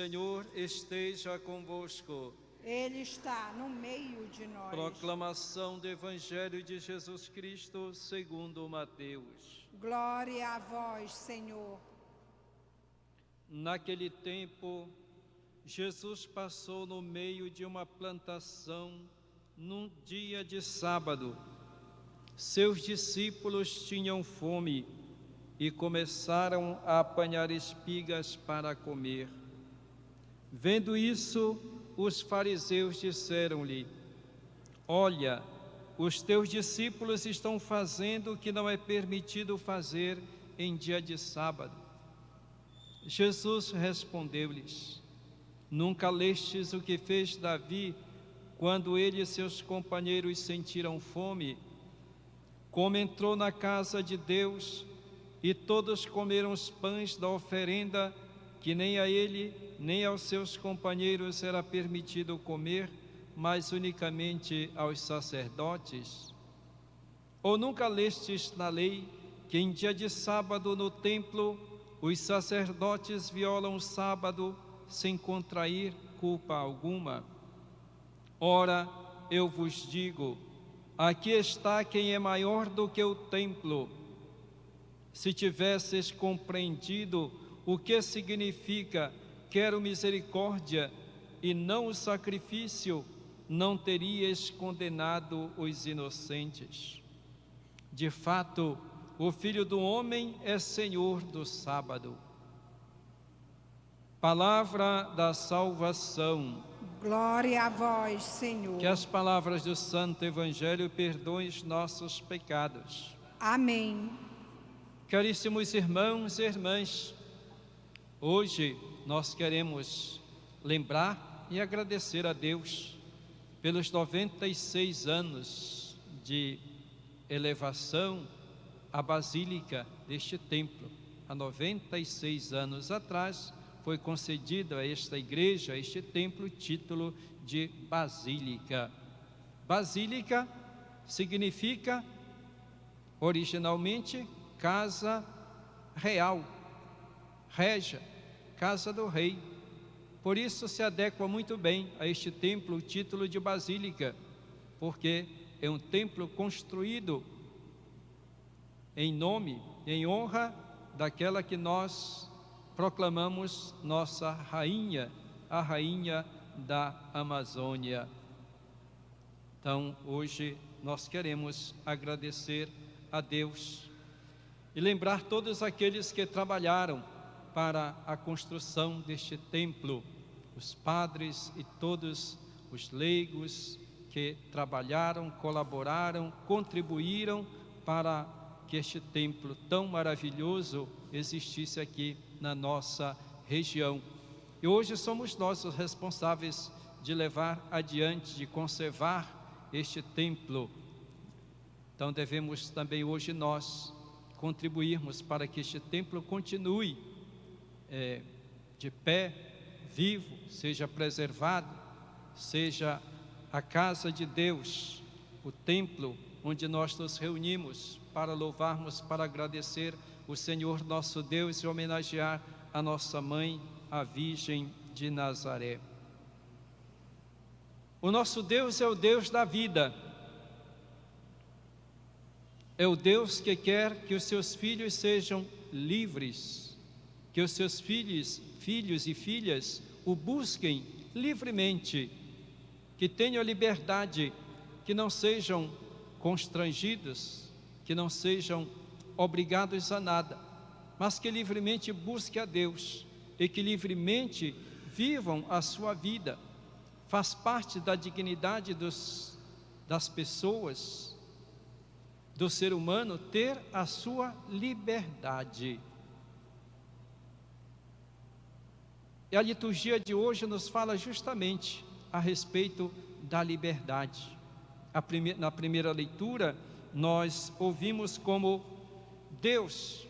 Senhor esteja convosco. Ele está no meio de nós. Proclamação do Evangelho de Jesus Cristo segundo Mateus. Glória a vós, Senhor. Naquele tempo, Jesus passou no meio de uma plantação num dia de sábado. Seus discípulos tinham fome e começaram a apanhar espigas para comer. Vendo isso, os fariseus disseram-lhe: Olha, os teus discípulos estão fazendo o que não é permitido fazer em dia de sábado. Jesus respondeu-lhes: Nunca lestes o que fez Davi quando ele e seus companheiros sentiram fome? Como entrou na casa de Deus e todos comeram os pães da oferenda que nem a ele nem aos seus companheiros era permitido comer, mas unicamente aos sacerdotes? Ou nunca lestes na lei que em dia de sábado no templo os sacerdotes violam o sábado sem contrair culpa alguma? Ora, eu vos digo, aqui está quem é maior do que o templo. Se tivesses compreendido o que significa quero misericórdia e não o sacrifício, não terias condenado os inocentes. De fato, o Filho do Homem é Senhor do sábado. Palavra da salvação. Glória a vós, Senhor. Que as palavras do Santo Evangelho perdoem os nossos pecados. Amém. Caríssimos irmãos e irmãs, hoje nós queremos lembrar e agradecer a Deus pelos 96 anos de elevação à Basílica deste templo. Há 96 anos atrás foi concedido a esta igreja, a este templo, o título de Basílica. Basílica significa, originalmente, casa real, régia, casa do rei. Por isso se adequa muito bem a este templo o título de Basílica, porque é um templo construído em nome, em honra daquela que nós proclamamos nossa rainha, a rainha da Amazônia. Então, hoje nós queremos agradecer a Deus e lembrar todos aqueles que trabalharam para a construção deste templo, os padres e todos os leigos que trabalharam, colaboraram, contribuíram para que este templo tão maravilhoso existisse aqui na nossa região. E hoje somos nós os responsáveis de levar adiante, de conservar este templo. Então devemos também hoje nós contribuirmos para que este templo continue de pé, vivo, seja preservado, seja a casa de Deus, o templo onde nós nos reunimos para louvarmos, para agradecer o Senhor nosso Deus e homenagear a nossa mãe, a Virgem de Nazaré. O nosso Deus é o Deus da vida. É o Deus que quer que os seus filhos sejam livres, que os seus filhos e filhas o busquem livremente, que tenham liberdade, que não sejam constrangidos, que não sejam obrigados a nada, mas que livremente busquem a Deus e que livremente vivam a sua vida. Faz parte da dignidade das pessoas, do ser humano, ter a sua liberdade. E a liturgia de hoje nos fala justamente a respeito da liberdade. Na primeira leitura, nós ouvimos como Deus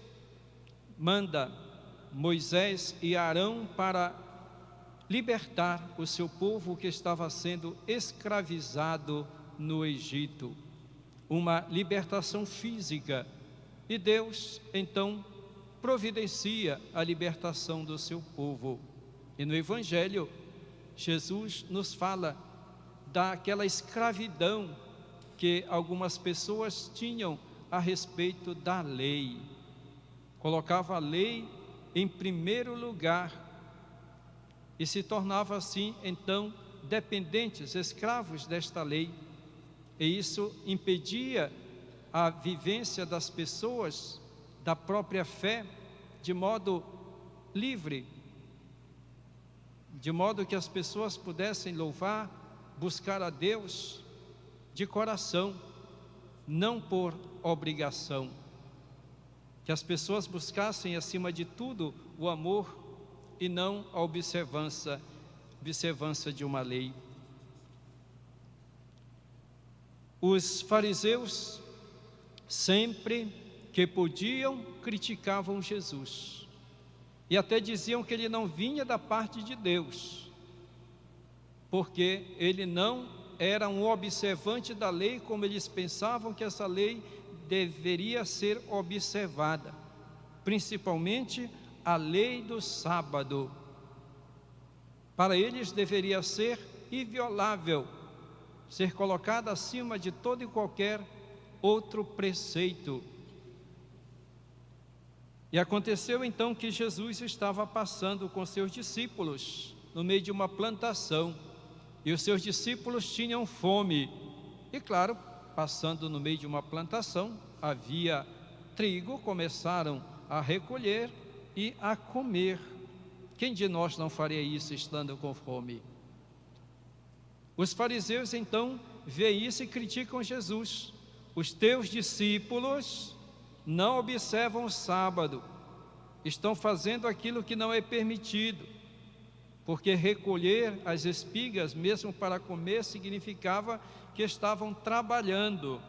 manda Moisés e Arão para libertar o seu povo que estava sendo escravizado no Egito. Uma libertação física. E Deus, então, providencia a libertação do seu povo. E no Evangelho, Jesus nos fala daquela escravidão que algumas pessoas tinham a respeito da lei. Colocava a lei em primeiro lugar e se tornava assim, então, dependentes, escravos desta lei. E isso impedia a vivência das pessoas da própria fé de modo livre, de modo que as pessoas pudessem louvar, buscar a Deus de coração, não por obrigação. Que as pessoas buscassem acima de tudo o amor e não a observância de uma lei. Os fariseus, sempre que podiam, criticavam Jesus. E até diziam que ele não vinha da parte de Deus, porque ele não era um observante da lei como eles pensavam que essa lei deveria ser observada, principalmente a lei do sábado. Para eles deveria ser inviolável, ser colocada acima de todo e qualquer outro preceito. E aconteceu então que Jesus estava passando com seus discípulos no meio de uma plantação, e os seus discípulos tinham fome. E claro, passando no meio de uma plantação, havia trigo, começaram a recolher e a comer. Quem de nós não faria isso estando com fome? Os fariseus então veem isso e criticam Jesus. Os teus discípulos não observam o sábado, estão fazendo aquilo que não é permitido, porque recolher as espigas, mesmo para comer, significava que estavam trabalhando.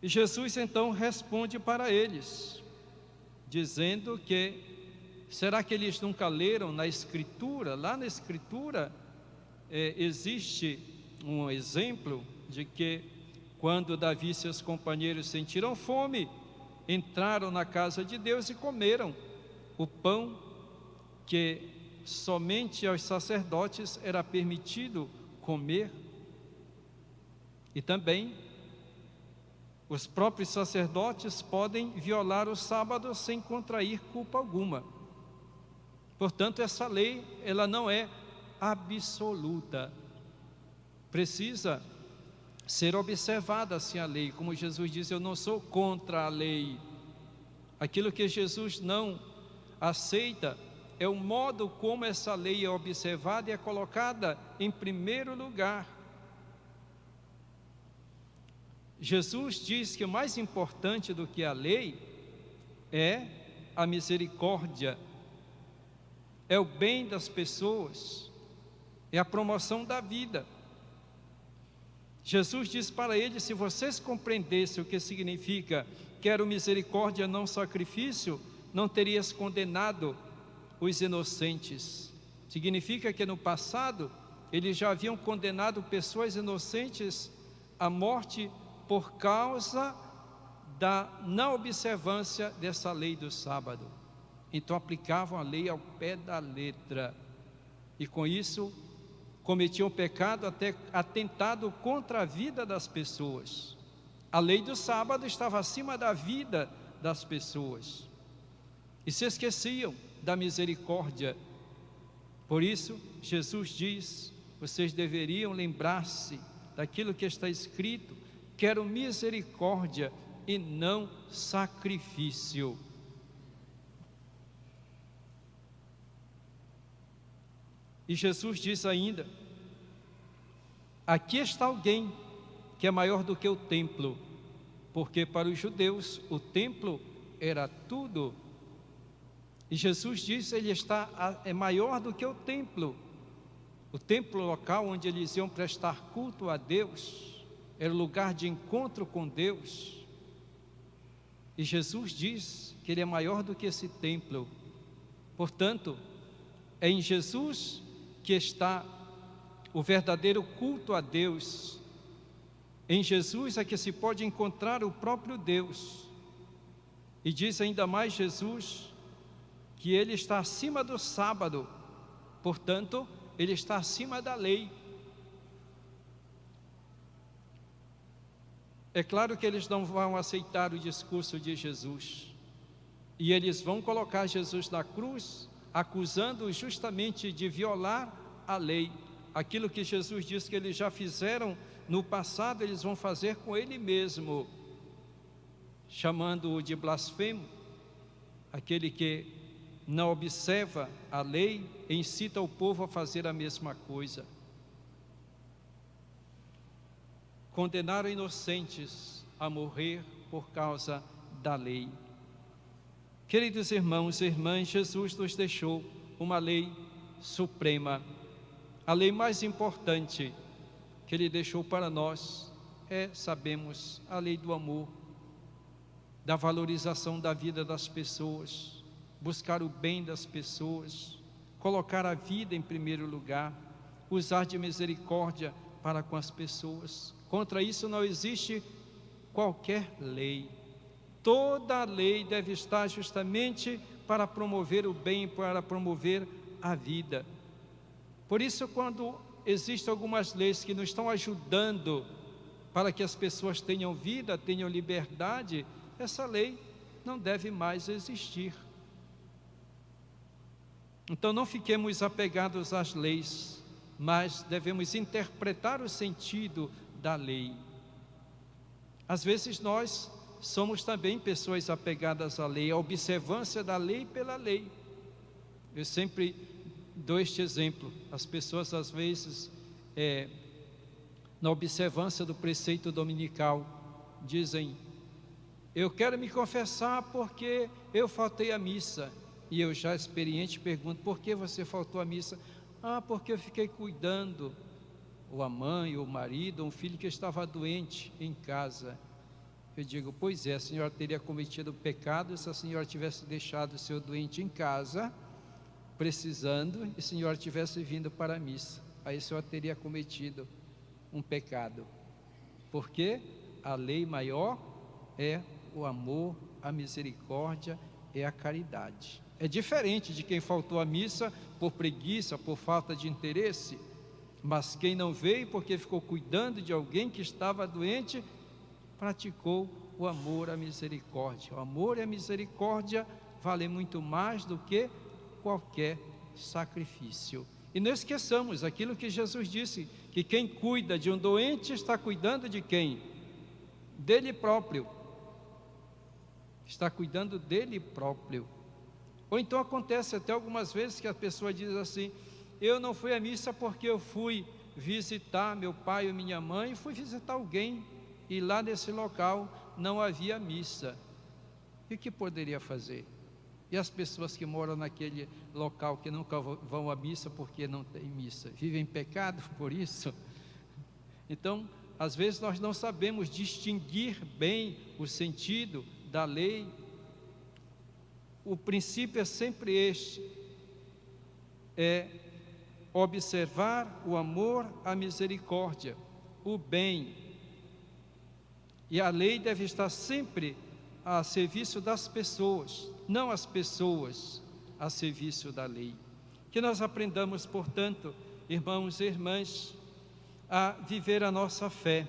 E Jesus então responde para eles, dizendo que, será que eles nunca leram na Escritura? Lá na Escritura existe um exemplo de que quando Davi e seus companheiros sentiram fome, entraram na casa de Deus e comeram o pão que somente aos sacerdotes era permitido comer. E também os próprios sacerdotes podem violar o sábado sem contrair culpa alguma. Portanto, essa lei, ela não é absoluta. Precisa ser observada assim a lei. Como Jesus diz, eu não sou contra a lei. Aquilo que Jesus não aceita é o modo como essa lei é observada e é colocada em primeiro lugar. Jesus diz que o mais importante do que a lei é a misericórdia, é o bem das pessoas, é a promoção da vida. Jesus diz para eles, se vocês compreendessem o que significa quero misericórdia, não sacrifício, não terias condenado os inocentes. Significa que no passado, eles já haviam condenado pessoas inocentes à morte por causa da não observância dessa lei do sábado. Então aplicavam a lei ao pé da letra, e com isso cometiam pecado até atentado contra a vida das pessoas. A lei do sábado estava acima da vida das pessoas e se esqueciam da misericórdia. Por isso Jesus diz, vocês deveriam lembrar-se daquilo que está escrito, quero misericórdia e não sacrifício. E Jesus diz ainda, aqui está alguém que é maior do que o templo, porque para os judeus o templo era tudo. E Jesus diz, ele é maior do que o templo local onde eles iam prestar culto a Deus, era o lugar de encontro com Deus. E Jesus diz que ele é maior do que esse templo. Portanto, é em Jesus que está o verdadeiro culto a Deus. Em Jesus é que se pode encontrar o próprio Deus. E diz ainda mais Jesus, que ele está acima do sábado, portanto, ele está acima da lei. É claro que eles não vão aceitar o discurso de Jesus, e eles vão colocar Jesus na cruz, acusando-o justamente de violar a lei. Aquilo que Jesus disse que eles já fizeram no passado, eles vão fazer com ele mesmo, chamando-o de blasfemo, aquele que não observa a lei e incita o povo a fazer a mesma coisa. Condenaram inocentes a morrer por causa da lei. Queridos irmãos e irmãs, Jesus nos deixou uma lei suprema. A lei mais importante que Ele deixou para nós é, sabemos, a lei do amor, da valorização da vida das pessoas, buscar o bem das pessoas, colocar a vida em primeiro lugar, usar de misericórdia para com as pessoas. Contra isso não existe qualquer lei. Toda a lei deve estar justamente para promover o bem, para promover a vida. Por isso, quando existem algumas leis que não estão ajudando para que as pessoas tenham vida, tenham liberdade, essa lei não deve mais existir. Então não fiquemos apegados às leis, mas devemos interpretar o sentido da lei. Às vezes nós somos também pessoas apegadas à lei, à observância da lei pela lei. Eu sempre dou este exemplo. As pessoas às vezes, na observância do preceito dominical, dizem: eu quero me confessar porque eu faltei à missa. E eu já experiente pergunto: por que você faltou à missa? Ah, porque eu fiquei cuidando, ou a mãe, ou o marido, ou um filho que estava doente em casa. Eu digo: pois é, a senhora teria cometido pecado se a senhora tivesse deixado o seu doente em casa, precisando, e a senhora tivesse vindo para a missa. Aí a senhora teria cometido um pecado. Porque a lei maior é o amor, a misericórdia, é a caridade. É diferente de quem faltou à missa por preguiça, por falta de interesse, mas quem não veio porque ficou cuidando de alguém que estava doente, praticou o amor, a misericórdia. O amor e a misericórdia valem muito mais do que qualquer sacrifício. E não esqueçamos aquilo que Jesus disse, que quem cuida de um doente está cuidando de quem? Dele próprio. Está cuidando dele próprio. Ou então acontece até algumas vezes que a pessoa diz assim: eu não fui à missa porque eu fui visitar meu pai ou minha mãe, fui visitar alguém, e lá nesse local não havia missa. E o que poderia fazer? E as pessoas que moram naquele local que nunca vão à missa porque não tem missa, vivem em pecado por isso? Então, às vezes nós não sabemos distinguir bem o sentido da lei. O princípio é sempre este: é observar o amor, a misericórdia, o bem. E a lei deve estar sempre a serviço das pessoas, não as pessoas a serviço da lei. Que nós aprendamos, portanto, irmãos e irmãs, a viver a nossa fé,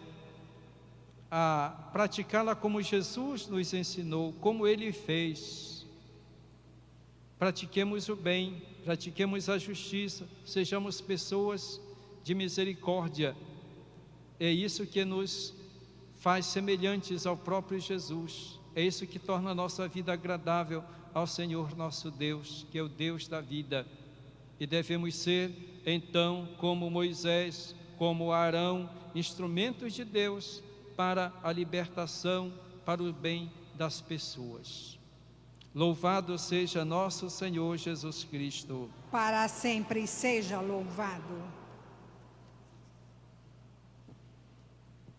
a praticá-la como Jesus nos ensinou, como Ele fez. Pratiquemos o bem, pratiquemos a justiça, sejamos pessoas de misericórdia. É isso que nos faz semelhantes ao próprio Jesus. É isso que torna a nossa vida agradável ao Senhor nosso Deus, que é o Deus da vida. E devemos ser, então, como Moisés, como Arão, instrumentos de Deus para a libertação, para o bem das pessoas. Louvado seja nosso Senhor Jesus Cristo. Para sempre seja louvado.